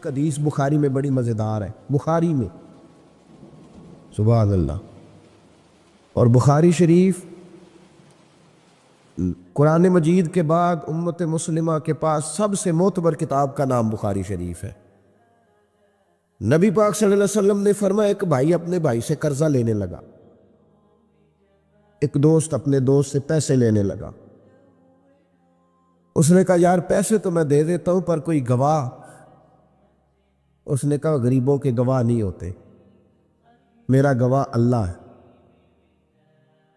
ایک حدیث بخاری میں بڑی مزیدار ہے، بخاری میں، سبحان اللہ۔ اور بخاری شریف قرآن مجید کے بعد امت مسلمہ کے پاس سب سے معتبر کتاب کا نام بخاری شریف ہے۔ نبی پاک صلی اللہ علیہ وسلم نے فرمایا ایک بھائی اپنے بھائی سے قرضہ لینے لگا، ایک دوست اپنے دوست سے پیسے لینے لگا۔ اس نے کہا یار پیسے تو میں دے دیتا ہوں پر کوئی گواہ؟ اس نے کہا غریبوں کے گواہ نہیں ہوتے، میرا گواہ اللہ ہے۔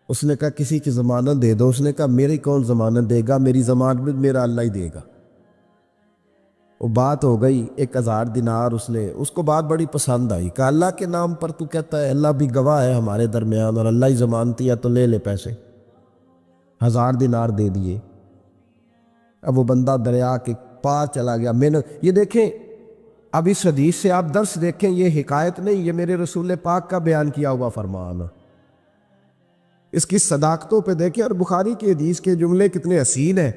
اس نے کہا کسی کی ضمانت دے دو۔ اس نے کہا میری کون ضمانت دے گا، میری ضمانت میرا اللہ ہی دے گا۔ وہ بات ہو گئی 1000 دینار، اس کو بات بڑی پسند آئی، کہا اللہ کے نام پر تو کہتا ہے اللہ بھی گواہ ہے ہمارے درمیان اور اللہ ہی ضمانتی ہے، تو لے لے پیسے۔ 1000 دینار دے دیے۔ اب وہ بندہ دریا کے پار چلا گیا۔ یہ دیکھیں، اب اس حدیث سے آپ درس دیکھیں، یہ حکایت نہیں، یہ میرے رسول پاک کا بیان کیا ہوا فرمان۔ اس کی صداقتوں پہ دیکھیں، اور بخاری کی حدیث کے جملے کتنے حسین ہیں۔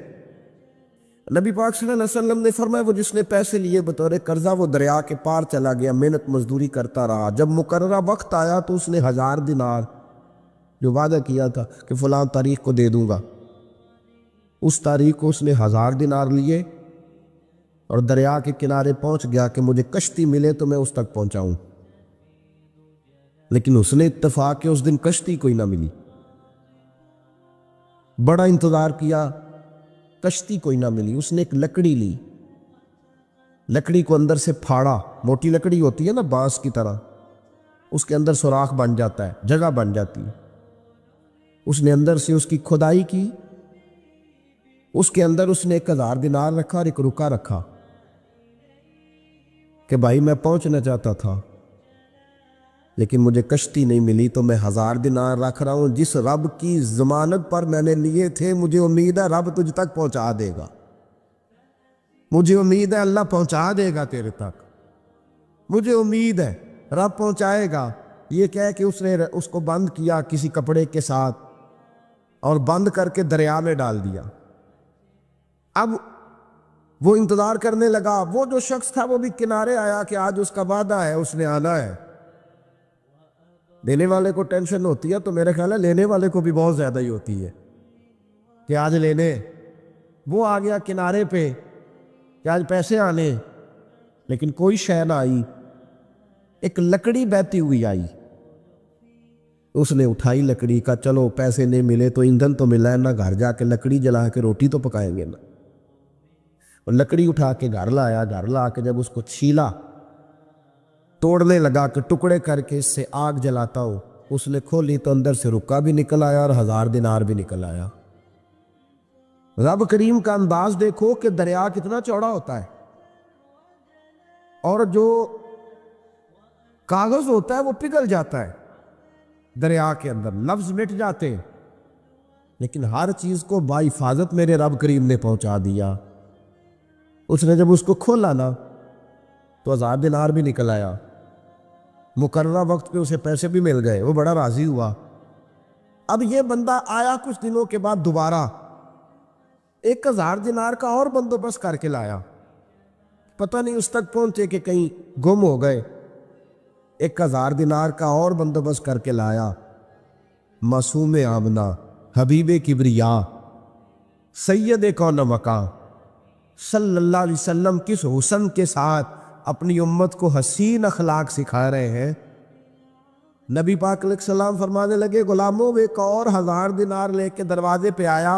نبی پاک صلی اللہ علیہ وسلم نے فرمایا وہ جس نے پیسے لیے بطور قرضہ وہ دریا کے پار چلا گیا، محنت مزدوری کرتا رہا، جب مقررہ وقت آیا تو اس نے 1000 دینار جو وعدہ کیا تھا کہ فلاں تاریخ کو دے دوں گا، اس تاریخ کو اس نے 1000 دینار لیے اور دریا کے کنارے پہنچ گیا کہ مجھے کشتی ملے تو میں اس تک پہنچاؤں۔ لیکن اس نے اتفاق کہ اس دن کشتی کوئی نہ ملی، بڑا انتظار کیا، کشتی کوئی نہ ملی۔ اس نے ایک لکڑی لی، لکڑی کو اندر سے پھاڑا، موٹی لکڑی ہوتی ہے نا بانس کی طرح، اس کے اندر سوراخ بن جاتا ہے، جگہ بن جاتی ہے۔ اس نے اندر سے اس کی کھدائی کی، اس کے اندر اس نے 1000 دینار رکھا اور ایک رکا رکھا کہ بھائی میں پہنچنا چاہتا تھا لیکن مجھے کشتی نہیں ملی تو میں 1000 دینار رکھ رہا ہوں، جس رب کی ضمانت پر میں نے لیے تھے مجھے امید ہے رب تجھ تک پہنچا دے گا، مجھے امید ہے اللہ پہنچا دے گا تیرے تک، مجھے امید ہے رب پہنچائے گا۔ یہ کہہ کہ اس نے اس کو بند کیا کسی کپڑے کے ساتھ اور بند کر کے دریا میں ڈال دیا۔ اب وہ انتظار کرنے لگا، وہ جو شخص تھا وہ بھی کنارے آیا کہ آج اس کا وعدہ ہے، اس نے آنا ہے۔ دینے والے کو ٹینشن ہوتی ہے تو میرے خیال ہے لینے والے کو بھی بہت زیادہ ہی ہوتی ہے کہ آج لینے۔ وہ آ گیا کنارے پہ کہ آج پیسے آنے، لیکن کوئی شے نہ آئی، ایک لکڑی بہتی ہوئی آئی۔ اس نے اٹھائی لکڑی کا، چلو پیسے نہیں ملے تو ایندھن تو ملا ہے نا، گھر جا کے لکڑی جلا کے روٹی تو پکائیں گے نا۔ اور لکڑی اٹھا کے گھر لایا، گھر لا کے جب اس کو چھیلا، توڑنے لگا کہ ٹکڑے کر کے اس سے آگ جلاتا ہوں، اس نے کھولی تو اندر سے رکا بھی نکل آیا اور 1000 دینار بھی نکل آیا۔ رب کریم کا انداز دیکھو کہ دریا کتنا چوڑا ہوتا ہے، اور جو کاغذ ہوتا ہے وہ پگھل جاتا ہے دریا کے اندر، لفظ مٹ جاتے ہیں، لیکن ہر چیز کو باحفاظت میرے رب کریم نے پہنچا دیا۔ اس نے جب اس کو کھولا نا تو 1000 دینار بھی نکل آیا، مقررہ وقت پہ اسے پیسے بھی مل گئے، وہ بڑا راضی ہوا۔ اب یہ بندہ آیا کچھ دنوں کے بعد دوبارہ 1000 دینار کا اور بندوبست کر کے لایا، پتہ نہیں اس تک پہنچے کہ کہیں گم ہو گئے۔ 1000 دینار کا اور بندوبست کر کے لایا، معصوم آمنہ، حبیب کبریا، سید کون مکان صلی اللہ علیہ وسلم کس حسن کے ساتھ اپنی امت کو حسین اخلاق سکھا رہے ہیں۔ نبی پاک علیہ السلام فرمانے لگے غلاموں، ایک اور 1000 دینار لے کے دروازے پہ آیا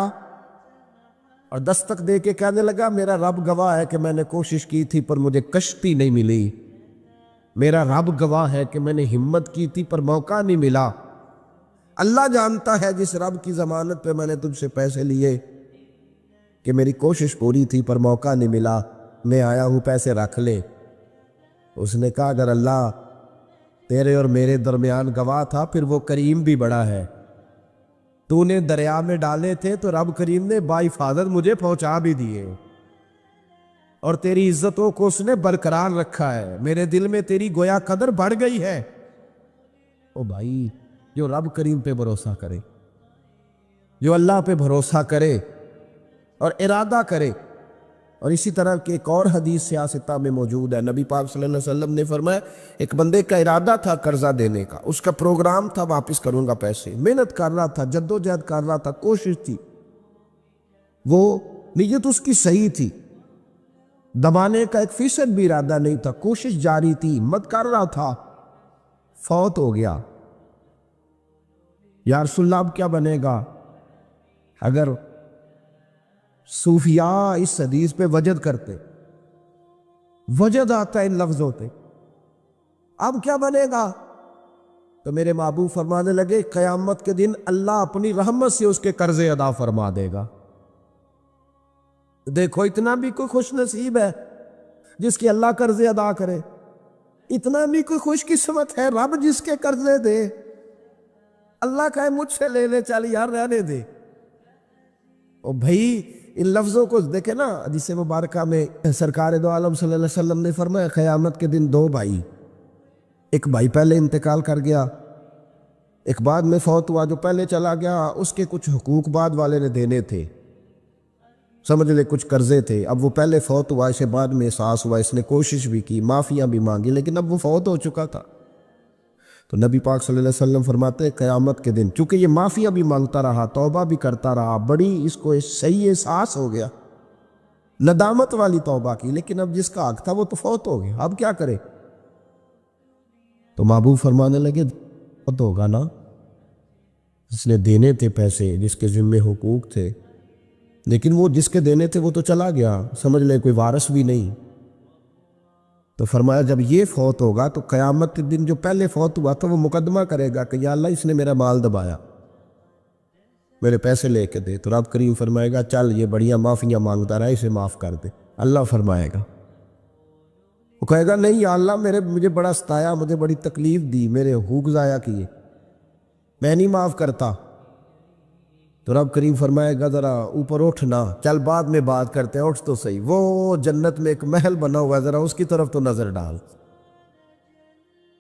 اور دستک دے کے کہنے لگا میرا رب گواہ ہے کہ میں نے کوشش کی تھی پر مجھے کشتی نہیں ملی، میرا رب گواہ ہے کہ میں نے ہمت کی تھی پر موقع نہیں ملا، اللہ جانتا ہے جس رب کی ضمانت پہ میں نے تجھ سے پیسے لیے کہ میری کوشش پوری تھی پر موقع نہیں ملا، میں آیا ہوں پیسے رکھ لے۔ اس نے کہا اگر اللہ تیرے اور میرے درمیان گواہ تھا پھر وہ کریم بھی بڑا ہے، تو نے دریا میں ڈالے تھے تو رب کریم نے باحفاظت مجھے پہنچا بھی دیے، اور تیری عزتوں کو اس نے برقرار رکھا ہے، میرے دل میں تیری گویا قدر بڑھ گئی ہے۔ او بھائی، جو رب کریم پہ بھروسہ کرے، جو اللہ پہ بھروسہ کرے اور ارادہ کرے اور اسی طرح کی ایک اور حدیث سیاستہ میں موجود ہے، نبی پاک صلی اللہ علیہ وسلم نے فرمایا ایک بندے کا ارادہ تھا قرضہ دینے کا، اس کا پروگرام تھا واپس کروں گا پیسے، محنت کر رہا تھا، جدوجہد کر رہا تھا، کوشش تھی، وہ نیت اس کی صحیح تھی، دبانے کا 1% بھی ارادہ نہیں تھا، کوشش جاری تھی، ہمت کر رہا تھا، فوت ہو گیا۔ یا رسول اللہ اب کیا بنے گا؟ اگر صوفیاء اس حدیث پہ وجد کرتے، وجد آتا ہے ان لفظوں پہ، اب کیا بنے گا؟ تو میرے محبوب فرمانے لگے قیامت کے دن اللہ اپنی رحمت سے اس کے قرضے ادا فرما دے گا۔ دیکھو اتنا بھی کوئی خوش نصیب ہے جس کے اللہ قرضے ادا کرے، اتنا بھی کوئی خوش قسمت ہے رب جس کے قرضے دے۔ اللہ کہے مجھ سے لے لے، چل یار رہنے دے۔ اور بھائی ان لفظوں کو دیکھیں نا، حدیث مبارکہ میں سرکار دو عالم صلی اللہ علیہ وسلم نے فرمایا قیامت کے دن دو بھائی، ایک بھائی پہلے انتقال کر گیا، ایک بعد میں فوت ہوا، جو پہلے چلا گیا اس کے کچھ حقوق بعد والے نے دینے تھے، سمجھ لے کچھ قرضے تھے، اب وہ پہلے فوت ہوا، اسے بعد میں احساس ہوا، اس نے کوشش بھی کی، معافیاں بھی مانگی، لیکن اب وہ فوت ہو چکا تھا۔ تو نبی پاک صلی اللہ علیہ وسلم فرماتے ہیں قیامت کے دن چونکہ یہ معافیاں بھی مانگتا رہا، توبہ بھی کرتا رہا، بڑی اس کو صحیح احساس ہو گیا، ندامت والی توبہ کی، لیکن اب جس کا حق تھا وہ تو فوت ہو گیا، اب کیا کرے؟ تو محبوب فرمانے لگے فوت ہوگا نا، جس نے دینے تھے پیسے، جس کے ذمے حقوق تھے، لیکن وہ جس کے دینے تھے وہ تو چلا گیا، سمجھ لے کوئی وارث بھی نہیں۔ تو فرمایا جب یہ فوت ہوگا تو قیامت کے دن جو پہلے فوت ہوا تھا وہ مقدمہ کرے گا کہ یا اللہ اس نے میرا مال دبایا، میرے پیسے لے کے دے۔ تو رب کریم فرمائے گا چل یہ بڑیاں معافیاں مانگتا رہا، اسے معاف کر دے۔ اللہ فرمائے گا، وہ کہے گا نہیں یا اللہ مجھے بڑا ستایا، مجھے بڑی تکلیف دی، میرے حقوق ضائع کیے، میں نہیں معاف کرتا۔ تو رب کریم فرمائے گا ذرا اوپر اٹھنا، چل بعد میں بات کرتے ہیں، اٹھ تو صحیح، وہ جنت میں ایک محل بنا ہوا ہے، ذرا اس کی طرف تو نظر ڈال۔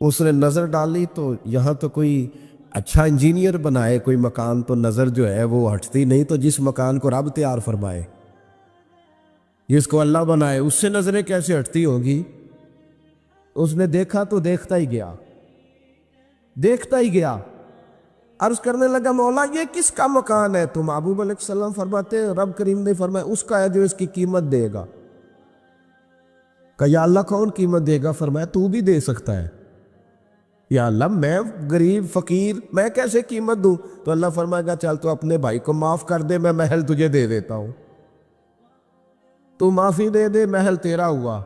اس نے نظر ڈالی تو یہاں تو کوئی اچھا انجینئر بنائے کوئی مکان تو نظر جو ہے وہ ہٹتی نہیں، تو جس مکان کو رب تیار فرمائے، جس کو اللہ بنائے، اس سے نظریں کیسے ہٹتی ہوگی؟ اس نے دیکھا تو دیکھتا ہی گیا، دیکھتا ہی گیا، عرض کرنے لگا مولا یہ کس کا مکان ہے؟ تو محبوب علیہ السلام فرماتے ہیں رب کریم نے فرمایا اس کا ہے جو اس کی قیمت دے گا۔ کہا یا اللہ کون قیمت دے گا؟ فرمایا تو بھی دے سکتا ہے۔ یا اللہ میں غریب فقیر، میں کیسے قیمت دوں؟ تو اللہ فرمائے گا چل تو اپنے بھائی کو معاف کر دے، میں محل تجھے دے دیتا ہوں، تو معافی دے دے، محل تیرا ہوا۔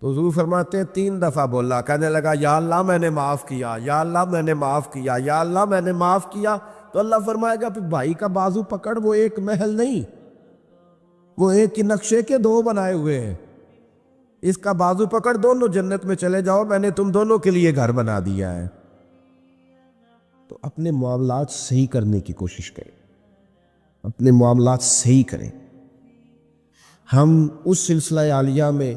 تو حضور فرماتے ہیں 3 دفعہ بولا، کہنے لگا یا اللہ میں نے معاف کیا، یا اللہ میں نے معاف کیا، یا اللہ میں نے معاف کیا۔ تو اللہ فرمائے گا پھر بھائی کا بازو پکڑ، وہ ایک محل نہیں، وہ ایک ہی نقشے کے 2 بنائے ہوئے ہیں، اس کا بازو پکڑ، دونوں جنت میں چلے جاؤ، میں نے تم دونوں کے لیے گھر بنا دیا ہے۔ تو اپنے معاملات صحیح کرنے کی کوشش کریں، اپنے معاملات صحیح کریں۔ ہم اس سلسلہ عالیہ میں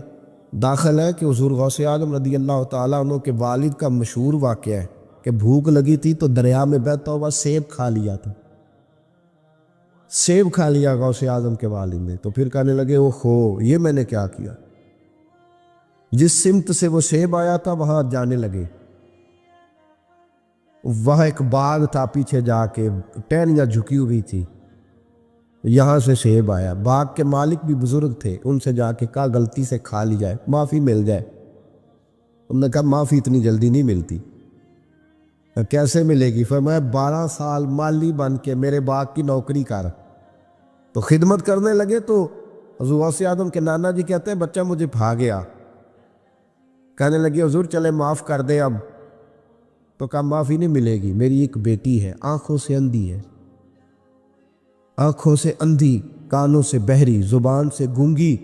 داخل ہے کہ حضور غوث اعظم رضی اللہ تعالیٰ عنہ کے والد کا مشہور واقعہ ہے کہ بھوک لگی تھی تو دریا میں بہتا ہوا سیب کھا لیا تھا، سیب کھا لیا غوث اعظم کے والد نے۔ تو پھر کہنے لگے اوہو یہ میں نے کیا کیا؟ جس سمت سے وہ سیب آیا تھا وہاں جانے لگے، وہاں ایک باغ تھا، پیچھے جا کے ٹہنیاں جھکی ہوئی تھی، یہاں سے سیب آیا، باغ کے مالک بھی بزرگ تھے، ان سے جا کے کہا غلطی سے کھا لی جائے، معافی مل جائے۔ انہوں نے کہا معافی اتنی جلدی نہیں ملتی۔ کیسے ملے گی؟ فرمایا 12 سال مالی بن کے میرے باغ کی نوکری کر۔ تو خدمت کرنے لگے تو حضور غوث اعظم کے نانا جی کہتے ہیں بچہ مجھے بھا گیا، کہنے لگے حضور چلے معاف کر دے اب۔ تو کہا معافی نہیں ملے گی، میری ایک بیٹی ہے، آنکھوں سے اندھی ہے، آنکھوں سے اندھی، کانوں سے بہری، زبان سے گونگی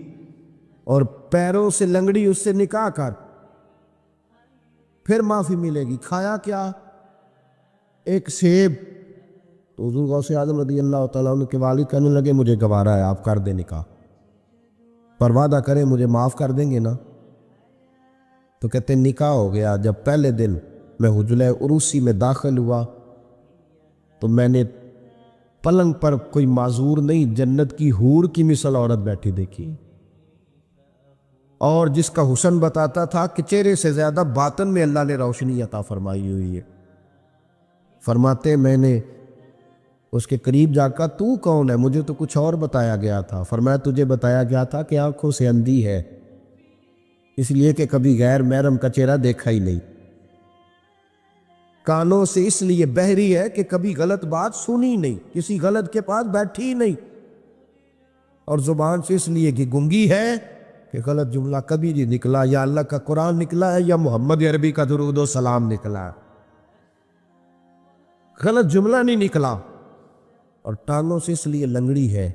اور پیروں سے لنگڑی، اس سے نکاح کر، پھر معافی ملے گی۔ کھایا کیا؟ ایک سیب۔ تو حضور غوث اعظم رضی اللہ تعالیٰ عنہ کے والد کہنے لگے مجھے گوارا ہے، آپ کر دیں نکاح، پر وعدہ کریں مجھے معاف کر دیں گے نا؟ تو کہتے ہیں نکاح ہو گیا۔ جب پہلے دن میں حجلہ عروسی میں داخل ہوا تو میں نے پلنگ پر کوئی معذور نہیں، جنت کی حور کی مثل عورت بیٹھی دیکھی، اور جس کا حسن بتاتا تھا کہ چہرے سے زیادہ باطن میں اللہ نے روشنی عطا فرمائی ہوئی ہے۔ فرماتے میں نے اس کے قریب جا کر تو کون ہے؟ مجھے تو کچھ اور بتایا گیا تھا۔ فرمایا تجھے بتایا گیا تھا کہ آنکھوں سے اندھی ہے، اس لیے کہ کبھی غیر محرم کا چہرہ دیکھا ہی نہیں، کانوں سے اس لیے بہری ہے کہ کبھی غلط بات سنی نہیں، کسی غلط کے پاس بیٹھی نہیں، اور زبان سے اس لیے کہ گنگی ہے کہ غلط جملہ کبھی نہیں نکلا، یا اللہ کا قرآن نکلا ہے یا محمد عربی کا درود و سلام نکلا ہے، غلط جملہ نہیں نکلا۔ اور ٹانگوں سے اس لیے لنگڑی ہے،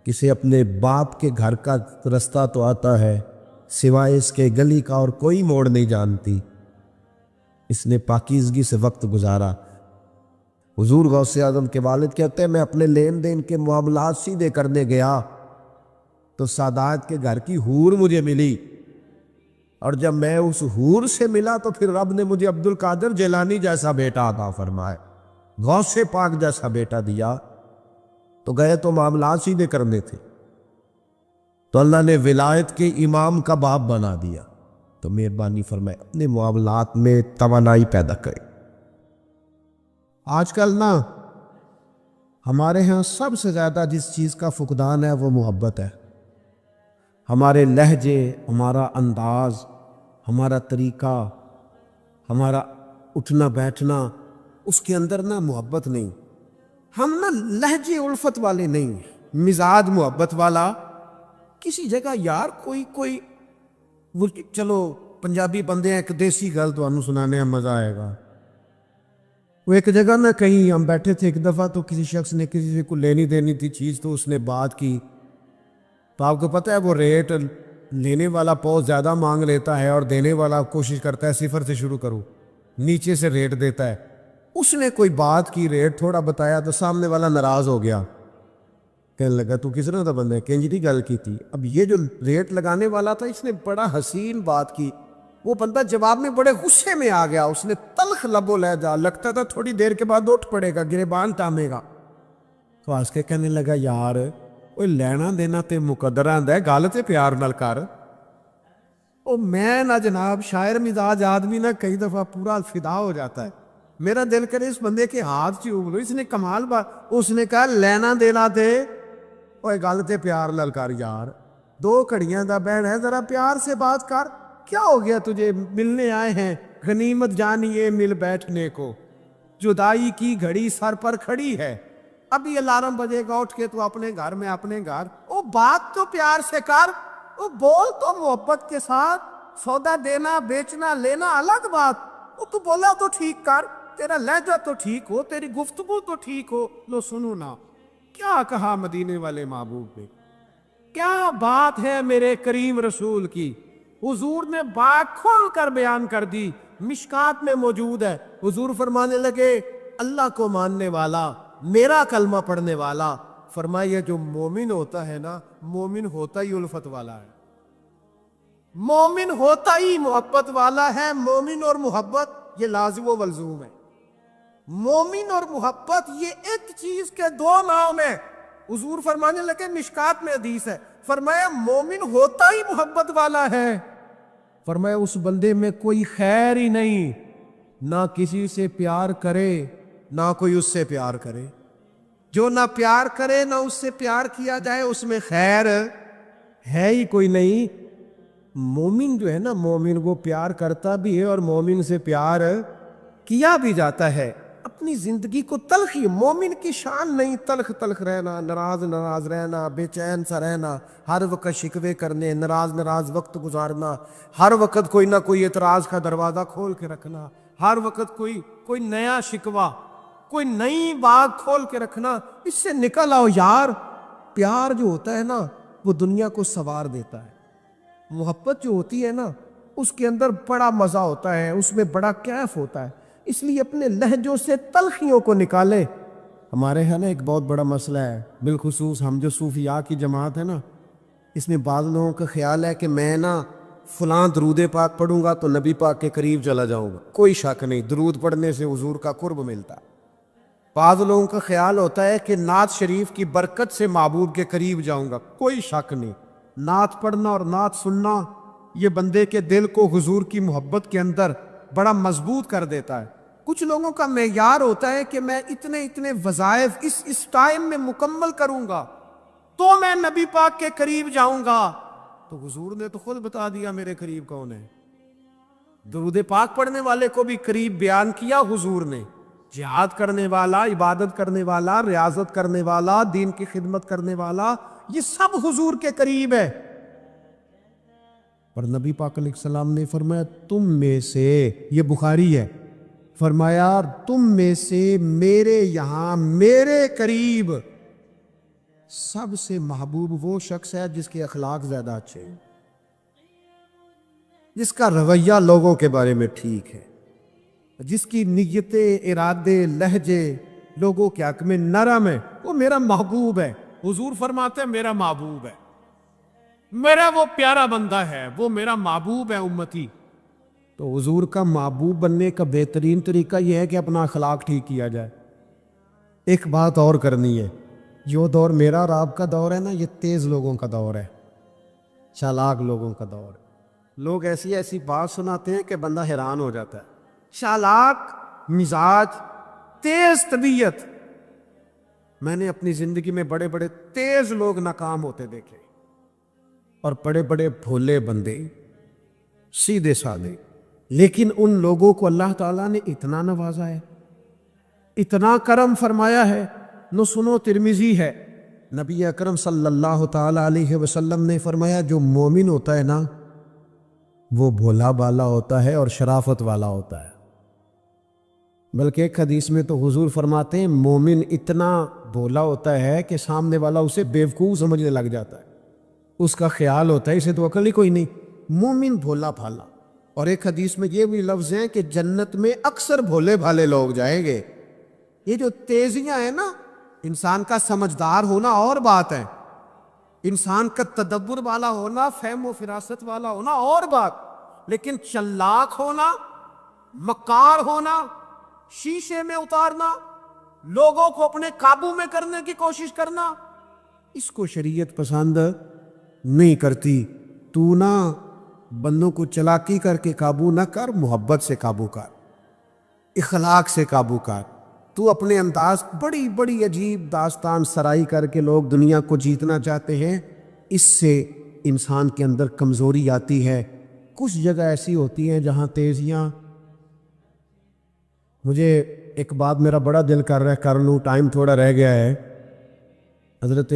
کسے اپنے باپ کے گھر کا رستہ تو آتا ہے، سوائے اس کے گلی کا اور کوئی موڑ نہیں جانتی، اس نے پاکیزگی سے وقت گزارا۔ حضور غوث اعظم کے والد کہتے ہیں میں اپنے لین دین کے معاملات سیدھے کرنے گیا تو سادات کے گھر کی حور مجھے ملی، اور جب میں اس حور سے ملا تو پھر رب نے مجھے عبد القادر جیلانی جیسا بیٹا عطا فرمائے، غوث پاک جیسا بیٹا دیا، تو گئے تو معاملات سیدھے کرنے تھے، تو اللہ نے ولایت کے امام کا باپ بنا دیا، تو مہربانی فرمائے اپنے معاملات میں توانائی پیدا کرے۔ آج کل نا ہمارے ہاں سب سے زیادہ جس چیز کا فقدان ہے وہ محبت ہے۔ ہمارے لہجے، ہمارا انداز، ہمارا طریقہ، ہمارا اٹھنا بیٹھنا، اس کے اندر نا محبت نہیں، ہم نا لہجے الفت والے نہیں، مزاج محبت والا۔ کسی جگہ یار کوئی چلو پنجابی بندے ہیں، ایک دیسی گل تو انہوں سنانے میں مزہ آئے گا۔ وہ ایک جگہ نہ کہیں ہم بیٹھے تھے ایک دفعہ، تو کسی شخص نے کسی کو لینی دینی تھی چیز، تو اس نے بات کی، تو آپ کو پتہ ہے وہ ریٹ لینے والا بہت زیادہ مانگ لیتا ہے اور دینے والا کوشش کرتا ہے صفر سے شروع کروں، نیچے سے ریٹ دیتا ہے۔ اس نے کوئی بات کی، ریٹ تھوڑا بتایا، تو سامنے والا ناراض ہو گیا، کہنے لگا تو کس طرح کا بندہ ہے، کنجری گل کی تھی۔ اب یہ جو ریٹ لگانے والا تھا اس نے بڑا حسین بات کی، وہ بندہ جواب میں بڑے غصے میں آ گیا، اس نے تلخ لبو لہجہ، لگتا تھا تھوڑی دیر کے بعد اٹھ پڑے گا، گریبان تامے گا۔ تو ہنس کے کہنے لگا یار وہ لینا دینا تے مقدرہ ہے، گل تے پیار نال کر۔ او میں نہ جناب شاعر مزاج آدمی نہ کئی دفعہ پورا فدا ہو جاتا ہے، میرا دل کرے اس بندے کے ہاتھ چوم لو، اس نے کمال بات، اس نے کہا لینا دینا تے اوے گل تے پیار نال کر یار، دو کڑیاں دا بہن ہے، ذرا پیار سے بات کر، کیا ہو گیا تجھے، ملنے آئے ہیں، غنیمت جانیے مل بیٹھنے کو، جدائی کی گھڑی سر پر کھڑی ہے، ابھی الارم بجے گا اٹھ کے تو اپنے گھر میں اپنے گھر، او بات تو پیار سے کر، او بول تو محبت کے ساتھ، سودا دینا بیچنا لینا الگ بات، او تو بولا تو ٹھیک کر، تیرا لہجہ تو ٹھیک ہو، تیری گفتگو تو ٹھیک ہو۔ لو سنو نا کیا کہا مدینے والے محبوب نے، کیا بات ہے میرے کریم رسول کی، حضور نے بات کھول کر بیان کر دی، مشکات میں موجود ہے۔ حضور فرمانے لگے اللہ کو ماننے والا، میرا کلمہ پڑھنے والا، فرمایا جو مومن ہوتا ہے نا، مومن ہوتا ہی الفت والا ہے، مومن ہوتا ہی محبت والا ہے، مومن اور محبت یہ لازم و ملزوم ہے، مومن اور محبت یہ ایک چیز کے دو نام ہیں۔ حضور فرمانے لگے مشکات میں حدیث ہے، فرمایا مومن ہوتا ہی محبت والا ہے، فرمایا اس بندے میں کوئی خیر ہی نہیں، نہ کسی سے پیار کرے نہ کوئی اس سے پیار کرے، جو نہ پیار کرے نہ اس سے پیار کیا جائے اس میں خیر ہے ہی کوئی نہیں۔ مومن جو ہے نا، مومن وہ پیار کرتا بھی ہے اور مومن سے پیار کیا بھی جاتا ہے، اپنی زندگی کو تلخی، مومن کی شان نہیں تلخ تلخ رہنا، ناراض رہنا، بے چین سا رہنا، ہر وقت شکوے کرنے، ناراض وقت گزارنا، ہر وقت کوئی نہ کوئی اعتراض کا دروازہ کھول کے رکھنا، ہر وقت کوئی نیا شکوہ، کوئی نئی بات کھول کے رکھنا، اس سے نکل آؤ یار۔ پیار جو ہوتا ہے نا وہ دنیا کو سنوار دیتا ہے، محبت جو ہوتی ہے نا اس کے اندر بڑا مزہ ہوتا ہے، اس میں بڑا کیف ہوتا ہے، اس لیے اپنے لہجوں سے تلخیوں کو نکالے۔ ہمارے ہاں نا ایک بہت بڑا مسئلہ ہے، بالخصوص ہم جو صوفیاء کی جماعت ہے نا، اس میں بعض لوگوں کا خیال ہے کہ میں نا فلاں درود پاک پڑھوں گا تو نبی پاک کے قریب چلا جاؤں گا۔ کوئی شک نہیں، درود پڑھنے سے حضور کا قرب ملتا ہے، بعض لوگوں کا خیال ہوتا ہے کہ نعت شریف کی برکت سے محبوب کے قریب جاؤں گا. کوئی شک نہیں، نعت پڑھنا اور نعت سننا یہ بندے کے دل کو حضور کی محبت کے اندر بڑا مضبوط کر دیتا ہے. کچھ لوگوں کا معیار ہوتا ہے کہ میں اتنے وظائف اس ٹائم میں مکمل کروں گا تو میں نبی پاک کے قریب جاؤں گا. تو حضور نے تو خود بتا دیا میرے قریب کون ہے. درود پاک پڑھنے والے کو بھی قریب بیان کیا حضور نے. جہاد کرنے والا، عبادت کرنے والا، ریاضت کرنے والا، دین کی خدمت کرنے والا، یہ سب حضور کے قریب ہے. پر نبی پاک علیہ السلام نے فرمایا تم میں سے، یہ بخاری ہے، فرمایا تم میں سے میرے یہاں میرے قریب سب سے محبوب وہ شخص ہے جس کے اخلاق زیادہ اچھے ہیں، جس کا رویہ لوگوں کے بارے میں ٹھیک ہے، جس کی نیتیں، ارادے، لہجے لوگوں کے حق میں نرم ہے، وہ میرا محبوب ہے. حضور فرماتے ہیں میرا محبوب ہے، میرا وہ پیارا بندہ ہے، وہ میرا محبوب ہے امتی. تو حضور کا محبوب بننے کا بہترین طریقہ یہ ہے کہ اپنا اخلاق ٹھیک کیا جائے. ایک بات اور کرنی ہے، جو دور میرا اور آپ کا دور ہے نا، یہ تیز لوگوں کا دور ہے، چالاک لوگوں کا دور ہے. لوگ ایسی بات سناتے ہیں کہ بندہ حیران ہو جاتا ہے. چالاک مزاج، تیز طبیعت. میں نے اپنی زندگی میں بڑے بڑے تیز لوگ ناکام ہوتے دیکھے، اور بڑے بڑے بھولے بندے، سیدھے سادے. لیکن ان لوگوں کو اللہ تعالیٰ نے اتنا نوازا ہے، اتنا کرم فرمایا ہے. نو سنو ترمذی ہے، نبی اکرم صلی اللہ تعالی علیہ وسلم نے فرمایا جو مومن ہوتا ہے نا، وہ بھولا بالا ہوتا ہے اور شرافت والا ہوتا ہے. بلکہ ایک حدیث میں تو حضور فرماتے ہیں مومن اتنا بھولا ہوتا ہے کہ سامنے والا اسے بیوقوف سمجھنے لگ جاتا ہے. اس کا خیال ہوتا ہے اسے تو عقل ہی کوئی نہیں. مومن بھولا بھالا. اور ایک حدیث میں یہ بھی لفظ ہیں کہ جنت میں اکثر بھولے بھالے لوگ جائیں گے. یہ جو تیزیاں ہیں نا، انسان کا سمجھدار ہونا اور بات ہے، انسان کا تدبر والا ہونا، فہم و فراست والا ہونا اور بات، لیکن چلاک ہونا، مکار ہونا، شیشے میں اتارنا، لوگوں کو اپنے قابو میں کرنے کی کوشش کرنا، اس کو شریعت پسند نہیں کرتی. تو نہ بندوں کو چلاکی کر کے قابو نہ کر، محبت سے قابو کر، اخلاق سے قابو کر. تو اپنے انداز بڑی بڑی عجیب داستان سرائی کر کے لوگ دنیا کو جیتنا چاہتے ہیں، اس سے انسان کے اندر کمزوری آتی ہے. کچھ جگہ ایسی ہوتی ہیں جہاں تیزیاں. مجھے ایک بات میرا بڑا دل کر رہا ہے، کر لوں، ٹائم تھوڑا رہ گیا ہے. حضرت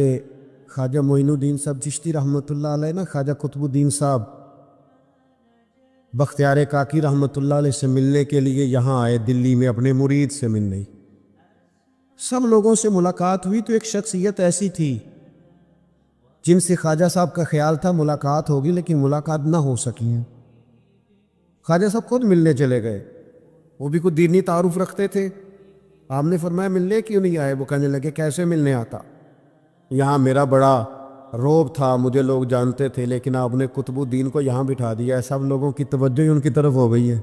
خواجہ معین الدین صاحب چشتی رحمۃ اللہ علیہ نا، خواجہ قطب الدین صاحب بختیار کاکی رحمۃ اللہ علیہ سے ملنے کے لیے یہاں آئے دلی میں، اپنے مرید سے ملنے. سب لوگوں سے ملاقات ہوئی تو ایک شخصیت ایسی تھی جن سے خواجہ صاحب کا خیال تھا ملاقات ہوگی، لیکن ملاقات نہ ہو سکی ہیں. خواجہ صاحب خود ملنے چلے گئے. وہ بھی کوئی دینی تعارف رکھتے تھے. آپ نے فرمایا ملنے کیوں نہیں آئے؟ وہ کہنے لگے کیسے ملنے آتا، یہاں میرا بڑا روب تھا، مجھے لوگ جانتے تھے، لیکن آپ نے قطب الدین کو یہاں بٹھا دیا ہے، سب لوگوں کی توجہ ہی ان کی طرف ہو گئی ہے،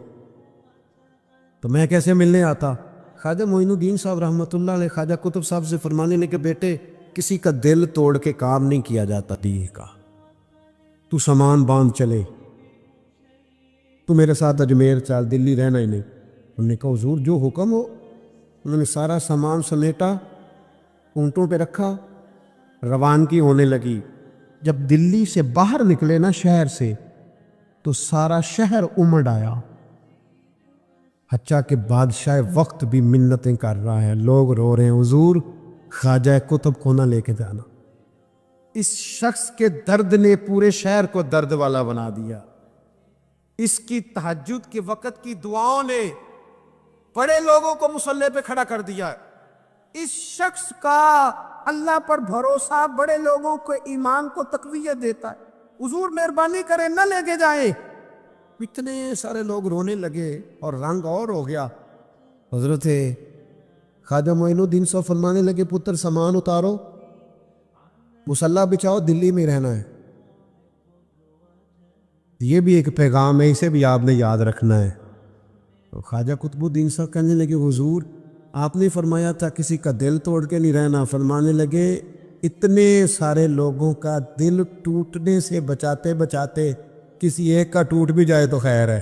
تو میں کیسے ملنے آتا. خواجہ معین الدین صاحب رحمۃ اللہ علیہ خواجہ قطب صاحب سے فرمانے لگے بیٹے کسی کا دل توڑ کے کام نہیں کیا جاتا دین کا، تو سامان باندھ چلے، تو میرے ساتھ اجمیر چل، دلی رہنا ہی نہیں. انہوں نے کہا حضور جو حکم ہو. انہوں نے سارا سامان سمیٹا، اونٹوں پہ رکھا، روانگی ہونے لگی. جب دلی سے باہر نکلے نا شہر سے، تو سارا شہر امڑ آیا. حتیٰ کہ بادشاہ وقت بھی منتیں کر رہا ہے، لوگ رو رہے ہیں حضور خواجہ قطب کو نہ لے کے جانا. اس شخص کے درد نے پورے شہر کو درد والا بنا دیا. اس کی تہجد کے وقت کی دعاؤں نے بڑے لوگوں کو مصلی پہ کھڑا کر دیا. اس شخص کا اللہ پر بھروسہ بڑے لوگوں کو ایمان کو تقویت دیتا ہے. حضور مہربانی کریں نہ لے کے جائیں. اتنے سارے لوگ رونے لگے اور رنگ اور ہو گیا. حضرت خواجہ معین الدین صاحب فرمانے لگے پتر سامان اتارو، مصلی بچھاؤ، دلی میں رہنا ہے. یہ بھی ایک پیغام ہے، اسے بھی آپ نے یاد رکھنا ہے. تو خواجہ قطب الدین صاحب کہنے لگے حضور آپ نے فرمایا تھا کسی کا دل توڑ کے نہیں رہنا. فرمانے لگے اتنے سارے لوگوں کا دل ٹوٹنے سے بچاتے بچاتے کسی ایک کا ٹوٹ بھی جائے تو خیر ہے.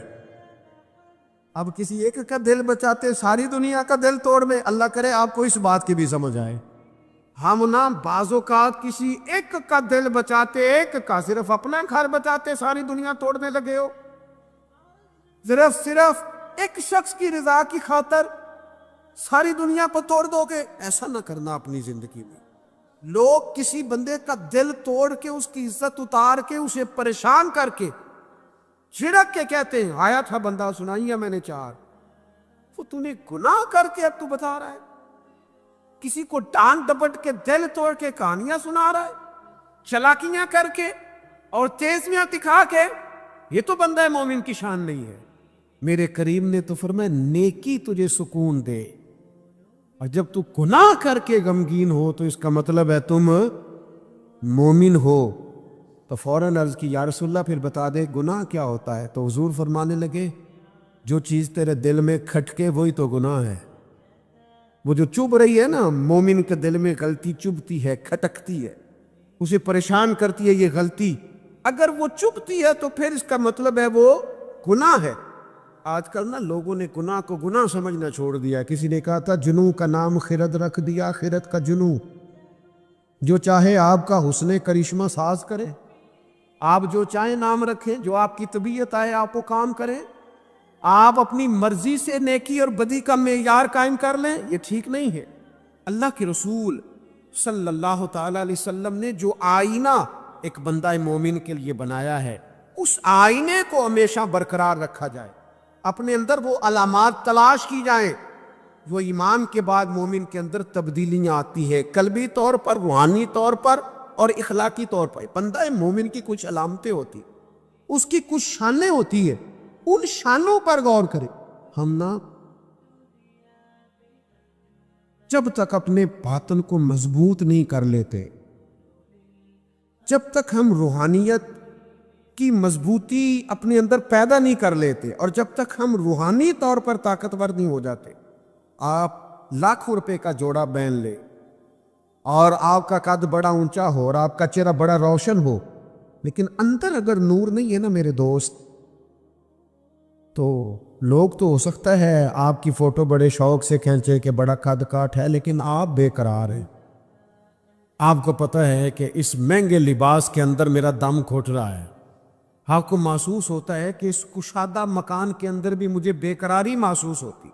اب کسی ایک کا دل بچاتے ساری دنیا کا دل توڑ میں. اللہ کرے آپ کو اس بات کی بھی سمجھ آئے. ہم نا بعض اوقات کسی ایک کا دل بچاتے, ایک کا, صرف اپنا گھر بچاتے ساری دنیا توڑنے لگے ہو. صرف ایک شخص کی رضا کی خاطر ساری دنیا کو توڑ دو گے. ایسا نہ کرنا اپنی زندگی میں. لوگ کسی بندے کا دل توڑ کے اس کی عزت اتار کے اسے پریشان کر کے جھڑک کے کہتے ہیں آیا تھا بندہ سنائی ہے میں نے 4. وہ تو نے گناہ کر کے اب تو بتا رہا ہے. کسی کو ڈانٹ ڈپٹ کے دل توڑ کے کہانیاں سنا رہا ہے, چلاکیاں کر کے اور تیزیاں دکھا کے. یہ تو بندہ مومن کی شان نہیں ہے. میرے کریم نے تو فرمایا نیکی تجھے سکون دے, اور جب تو گناہ کر کے غمگین ہو تو اس کا مطلب ہے تم مومن ہو. تو فوراً عرض کی یا رسول اللہ پھر بتا دے گناہ کیا ہوتا ہے. تو حضور فرمانے لگے جو چیز تیرے دل میں کھٹکے وہی تو گناہ ہے. وہ جو چبھ رہی ہے نا, مومن کے دل میں غلطی چبھتی ہے, کھٹکتی ہے, اسے پریشان کرتی ہے یہ غلطی. اگر وہ چبھتی ہے تو پھر اس کا مطلب ہے وہ گناہ ہے. آج کل نا لوگوں نے گناہ کو گناہ سمجھنا چھوڑ دیا. کسی نے کہا تھا جنوں کا نام خرد رکھ دیا, خرد کا جنوں. جو چاہے آپ کا حسن کرشمہ ساز کرے, آپ جو چاہیں نام رکھیں, جو آپ کی طبیعت آئے آپ وہ کام کریں, آپ اپنی مرضی سے نیکی اور بدی کا معیار قائم کر لیں. یہ ٹھیک نہیں ہے. اللہ کے رسول صلی اللہ تعالی علیہ وسلم نے جو آئینہ ایک بندہ مومن کے لیے بنایا ہے, اس آئینے کو ہمیشہ برقرار رکھا جائے. اپنے اندر وہ علامات تلاش کی جائیں. وہ ایمان کے بعد مومن کے اندر تبدیلیاں آتی ہے, قلبی طور پر, روحانی طور پر اور اخلاقی طور پر. بندہ مومن کی کچھ علامتیں ہوتی, اس کی کچھ شانیں ہوتی ہے, ان شانوں پر غور کرے. ہم نا جب تک اپنے باطن کو مضبوط نہیں کر لیتے, جب تک ہم روحانیت کی مضبوطی اپنے اندر پیدا نہیں کر لیتے, اور جب تک ہم روحانی طور پر طاقتور نہیں ہو جاتے, آپ لاکھوں روپے کا جوڑا پہن لے اور آپ کا قد بڑا اونچا ہو اور آپ کا چہرہ بڑا روشن ہو, لیکن اندر اگر نور نہیں ہے نا میرے دوست, تو لوگ تو ہو سکتا ہے آپ کی فوٹو بڑے شوق سے کھینچے کہ بڑا قد کاٹ ہے, لیکن آپ بے قرار ہیں. آپ کو پتہ ہے کہ اس مہنگے لباس کے اندر میرا دم گھٹ رہا ہے. آپ کو محسوس ہوتا ہے کہ اس کشادہ مکان کے اندر بھی مجھے بے قراری محسوس ہوتی.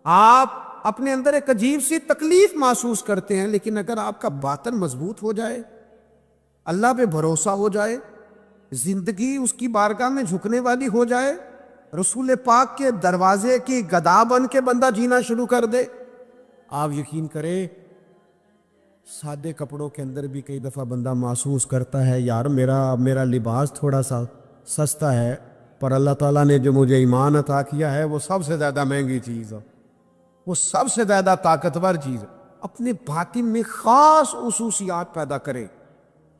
آپ اپنے اندر ایک عجیب سی تکلیف محسوس کرتے ہیں. لیکن اگر آپ کا باطن مضبوط ہو جائے, اللہ پہ بھروسہ ہو جائے, زندگی اس کی بارگاہ میں جھکنے والی ہو جائے, رسول پاک کے دروازے کی گدا بن کے بندہ جینا شروع کر دے, آپ یقین کریں سادے کپڑوں کے اندر بھی کئی دفعہ بندہ محسوس کرتا ہے یار میرا لباس تھوڑا سا سستا ہے, پر اللہ تعالیٰ نے جو مجھے ایمان عطا کیا ہے وہ سب سے زیادہ مہنگی چیز ہے, وہ سب سے زیادہ طاقتور چیز ہے. اپنے باطن میں خاص خصوصیات پیدا کرے,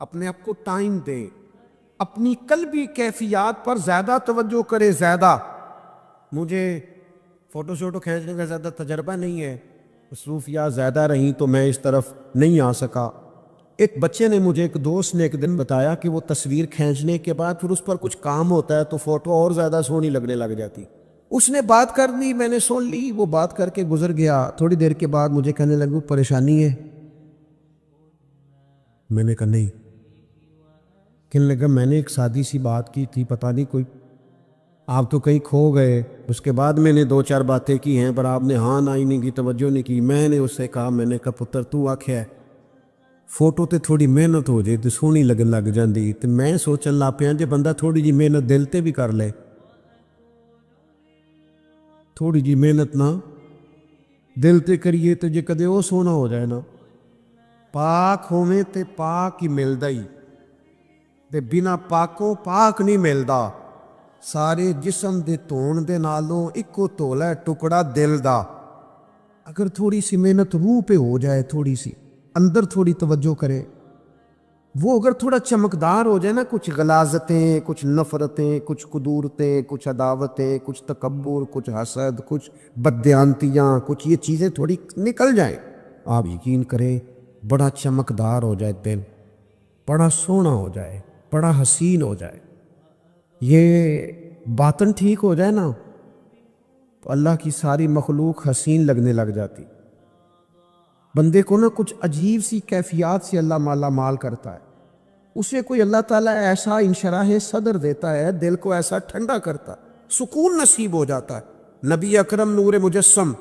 اپنے آپ کو ٹائم دے, اپنی قلبی کیفیات پر زیادہ توجہ کرے. زیادہ مجھے فوٹو شوٹو کھینچنے کا زیادہ تجربہ نہیں ہے, مصروفیات زیادہ رہیں تو میں اس طرف نہیں آ سکا. ایک بچے نے مجھے, ایک دوست نے ایک دن بتایا کہ وہ تصویر کھینچنے کے بعد پھر اس پر کچھ کام ہوتا ہے تو فوٹو اور زیادہ سونی لگنے لگ جاتی. اس نے بات کر لی, میں نے سن لی, وہ بات کر کے گزر گیا. تھوڑی دیر کے بعد مجھے کہنے لگا پریشانی ہے. میں نے کہا نہیں. کہنے لگا میں نے ایک سادی سی بات کی تھی, پتہ نہیں کوئی آپ تو کہیں کھو گئے. اس کے بعد میں نے 2-4 باتیں کی ہیں پر آپ نے ہاں نہ ہی نہیں کی, توجہ نہیں کی. میں نے اس سے کہا, میں نے کہا پتر تو آکھیا فوٹو تے تھوڑی محنت ہو جائے تو سونی لگن لگ جاندی. تو میں سوچن لگ پیا جے بندہ تھوڑی جی محنت دل تے بھی کر لے, تھوڑی جی محنت نہ دل تے کریے تو جے کدے وہ سونا ہو جائے نا, پاک ہوویں تے پاک ہی ملدا ہی, تے بنا پاکوں پاک نہیں ملدا. سارے جسم دے دھون دے نالوں اکو تولا ہے ٹکڑا دل دا. اگر تھوڑی سی محنت روح پہ ہو جائے, تھوڑی سی اندر تھوڑی توجہ کرے, وہ اگر تھوڑا چمکدار ہو جائے نا، کچھ غلاظتیں، کچھ نفرتیں، کچھ قدورتیں، کچھ عداوتیں، کچھ تکبر، کچھ حسد، کچھ بددیانتیاں، کچھ یہ چیزیں تھوڑی نکل جائیں، آپ یقین کریں بڑا چمکدار ہو جائے دل، بڑا سونا ہو جائے، بڑا حسین ہو جائے، یہ باطن ٹھیک ہو جائے نا تو اللہ کی ساری مخلوق حسین لگنے لگ جاتی۔ بندے کو نا کچھ عجیب سی کیفیات سے اللہ مالا مال کرتا ہے، اسے کوئی اللہ تعالیٰ ایسا انشراح صدر دیتا ہے، دل کو ایسا ٹھنڈا کرتا ہے، سکون نصیب ہو جاتا ہے۔ نبی اکرم نور مجسم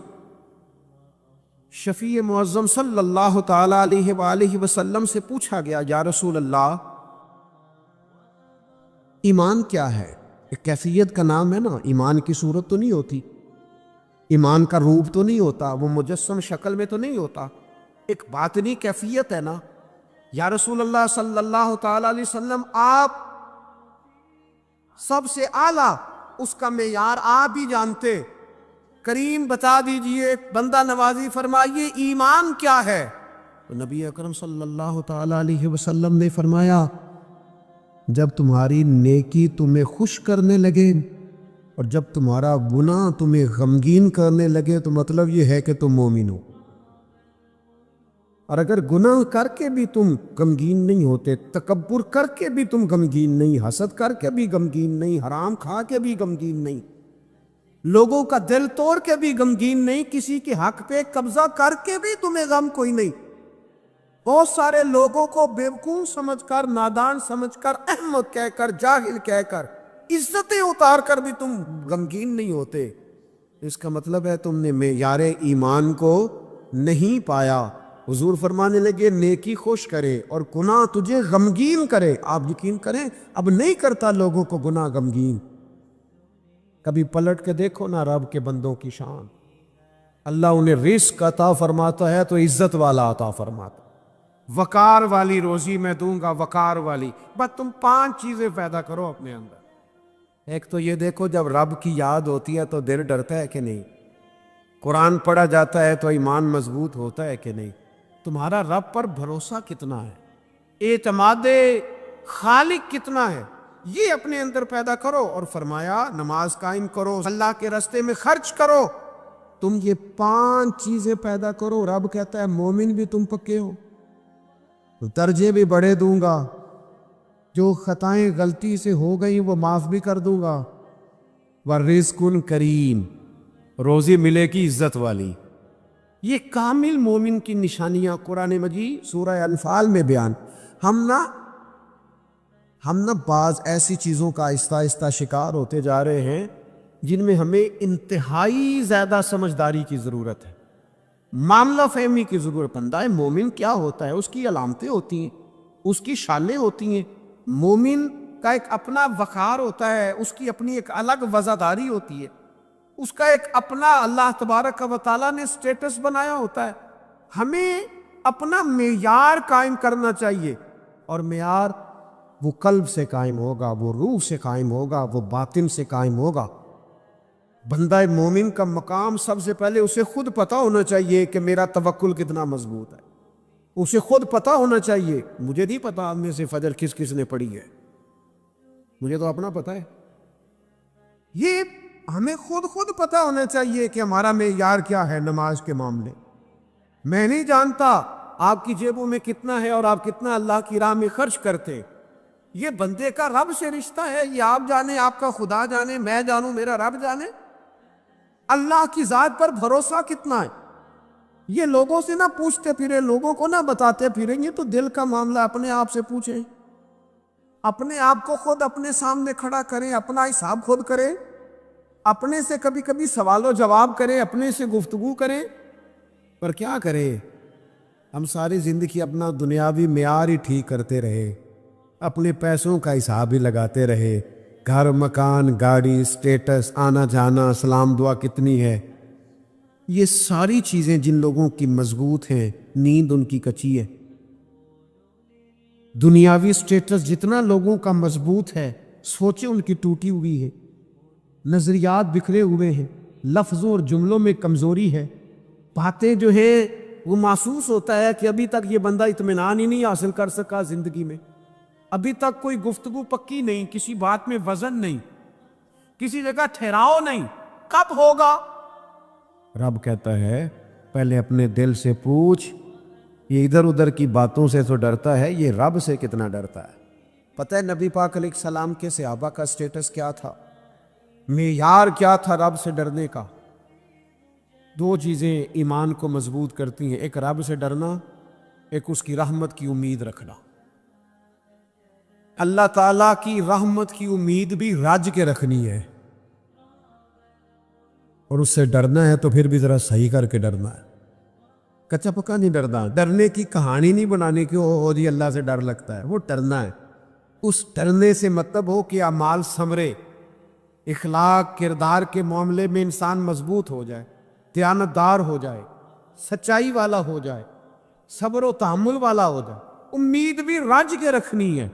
شفیع معظم صلی اللہ تعالی علیہ وآلہ وسلم سے پوچھا گیا، یا رسول اللہ ایمان کیا ہے؟ ایک کیفیت کا نام ہے نا، ایمان کی صورت تو نہیں ہوتی، ایمان کا روپ تو نہیں ہوتا، وہ مجسم شکل میں تو نہیں ہوتا، ایک باطنی کیفیت ہے نا۔ یا رسول اللہ صلی اللہ تعالی علیہ وسلم آپ سب سے اعلیٰ، اس کا معیار آپ ہی جانتے، کریم بتا دیجئے، بندہ نوازی فرمائیے ایمان کیا ہے؟ تو نبی اکرم صلی اللہ تعالی علیہ وسلم نے فرمایا، جب تمہاری نیکی تمہیں خوش کرنے لگے اور جب تمہارا گناہ تمہیں غمگین کرنے لگے تو مطلب یہ ہے کہ تم مومن ہو۔ اور اگر گناہ کر کے بھی تم غمگین نہیں ہوتے، تکبر کر کے بھی تم غمگین نہیں، حسد کر کے بھی غمگین نہیں، حرام کھا کے بھی غمگین نہیں، لوگوں کا دل توڑ کے بھی غمگین نہیں، کسی کے حق پہ قبضہ کر کے بھی تمہیں غم کوئی نہیں، بہت سارے لوگوں کو بیوقوف سمجھ کر، نادان سمجھ کر، احمق کہہ کر، جاہل کہہ کر، عزتیں اتار کر بھی تم غمگین نہیں ہوتے، اس کا مطلب ہے تم نے معیار ایمان کو نہیں پایا۔ حضور فرمانے لگے نیکی خوش کرے اور گناہ تجھے غمگین کرے، آپ یقین کریں اب نہیں کرتا لوگوں کو گناہ غمگین۔ کبھی پلٹ کے دیکھو نا رب کے بندوں کی شان، اللہ انہیں رزق عطا فرماتا ہے تو عزت والا عطا فرماتا، وقار والی روزی میں دوں گا، وقار والی۔ بس تم 5 چیزیں پیدا کرو اپنے اندر۔ ایک تو یہ دیکھو جب رب کی یاد ہوتی ہے تو دل ڈرتا ہے کہ نہیں، قرآن پڑھا جاتا ہے تو ایمان مضبوط ہوتا ہے کہ نہیں، تمہارا رب پر بھروسہ کتنا ہے، اعتماد خالق کتنا ہے، یہ اپنے اندر پیدا کرو۔ اور فرمایا نماز قائم کرو، اللہ کے راستے میں خرچ کرو، تم یہ 5 چیزیں پیدا کرو، رب کہتا ہے مومن بھی تم پکے ہو، درجے بھی بڑے دوں گا، جو خطائیں غلطی سے ہو گئیں وہ معاف بھی کر دوں گا، ورزق کریم، روزی ملے کی عزت والی۔ یہ کامل مومن کی نشانیاں قرآن مجید سورہ انفال میں بیان۔ ہم نا بعض ایسی چیزوں کا آہستہ آہستہ شکار ہوتے جا رہے ہیں جن میں ہمیں انتہائی زیادہ سمجھداری کی ضرورت ہے، معاملہ فہمی کی ضرورت۔ بندہ مومن کیا ہوتا ہے، اس کی علامتیں ہوتی ہیں، اس کی شانیں ہوتی ہیں، مومن کا ایک اپنا وقار ہوتا ہے، اس کی اپنی ایک الگ وزاداری ہوتی ہے، اس کا ایک اپنا اللہ تبارک و تعالیٰ نے سٹیٹس بنایا ہوتا ہے۔ ہمیں اپنا معیار قائم کرنا چاہیے، اور معیار وہ قلب سے قائم ہوگا، وہ روح سے قائم ہوگا، وہ باطن سے قائم ہوگا۔ بندہ مومن کا مقام سب سے پہلے اسے خود پتہ ہونا چاہیے کہ میرا توکل کتنا مضبوط ہے، اسے خود پتہ ہونا چاہیے۔ مجھے نہیں پتا آپ میں سے فجر کس کس نے پڑھی ہے، مجھے تو اپنا پتہ ہے، یہ ہمیں خود پتہ ہونا چاہیے کہ ہمارا معیار کیا ہے نماز کے معاملے۔ میں نہیں جانتا آپ کی جیبوں میں کتنا ہے اور آپ کتنا اللہ کی راہ میں خرچ کرتے، یہ بندے کا رب سے رشتہ ہے، یہ آپ جانے، آپ کا خدا جانے، میں جانوں، میرا رب جانے۔ اللہ کی ذات پر بھروسہ کتنا ہے، یہ لوگوں سے نہ پوچھتے پھرے، لوگوں کو نہ بتاتے پھریں، یہ تو دل کا معاملہ اپنے آپ سے پوچھیں، اپنے آپ کو خود اپنے سامنے کھڑا کریں، اپنا حساب خود کریں، اپنے سے کبھی کبھی سوال و جواب کریں، اپنے سے گفتگو کریں۔ پر کیا کریں، ہم ساری زندگی اپنا دنیاوی معیار ہی ٹھیک کرتے رہے، اپنے پیسوں کا حساب ہی لگاتے رہے، گھر، مکان، گاڑی، سٹیٹس، آنا جانا، سلام دعا کتنی ہے، یہ ساری چیزیں جن لوگوں کی مضبوط ہیں نیند ان کی کچی ہے۔ دنیاوی سٹیٹس جتنا لوگوں کا مضبوط ہے، سوچیں ان کی ٹوٹی ہوئی ہے، نظریات بکھرے ہوئے ہیں، لفظوں اور جملوں میں کمزوری ہے، باتیں جو ہیں وہ محسوس ہوتا ہے کہ ابھی تک یہ بندہ اطمینان ہی نہیں حاصل کر سکا زندگی میں، ابھی تک کوئی گفتگو پکی نہیں، کسی بات میں وزن نہیں، کسی جگہ ٹھہراؤ نہیں، کب ہوگا؟ رب کہتا ہے پہلے اپنے دل سے پوچھ، یہ ادھر ادھر کی باتوں سے تو ڈرتا ہے، یہ رب سے کتنا ڈرتا ہے؟ پتہ ہے نبی پاک علیہ السلام کے صحابہ کا سٹیٹس کیا تھا، معیار کیا تھا رب سے ڈرنے کا؟ دو چیزیں ایمان کو مضبوط کرتی ہیں، ایک رب سے ڈرنا، ایک اس کی رحمت کی امید رکھنا۔ اللہ تعالیٰ کی رحمت کی امید بھی رج کے رکھنی ہے، اور اس سے ڈرنا ہے تو پھر بھی ذرا صحیح کر کے ڈرنا ہے، کچا پکا نہیں ڈرنا، ڈرنے کی کہانی نہیں بنانے کی او جی اللہ سے ڈر لگتا ہے، وہ ڈرنا ہے۔ اس ڈرنے سے مطلب ہو کہ اعمال ثمرے، اخلاق کردار کے معاملے میں انسان مضبوط ہو جائے، دیانتدار ہو جائے، سچائی والا ہو جائے، صبر و تحمل والا ہو جائے۔ امید بھی رج کے رکھنی ہے،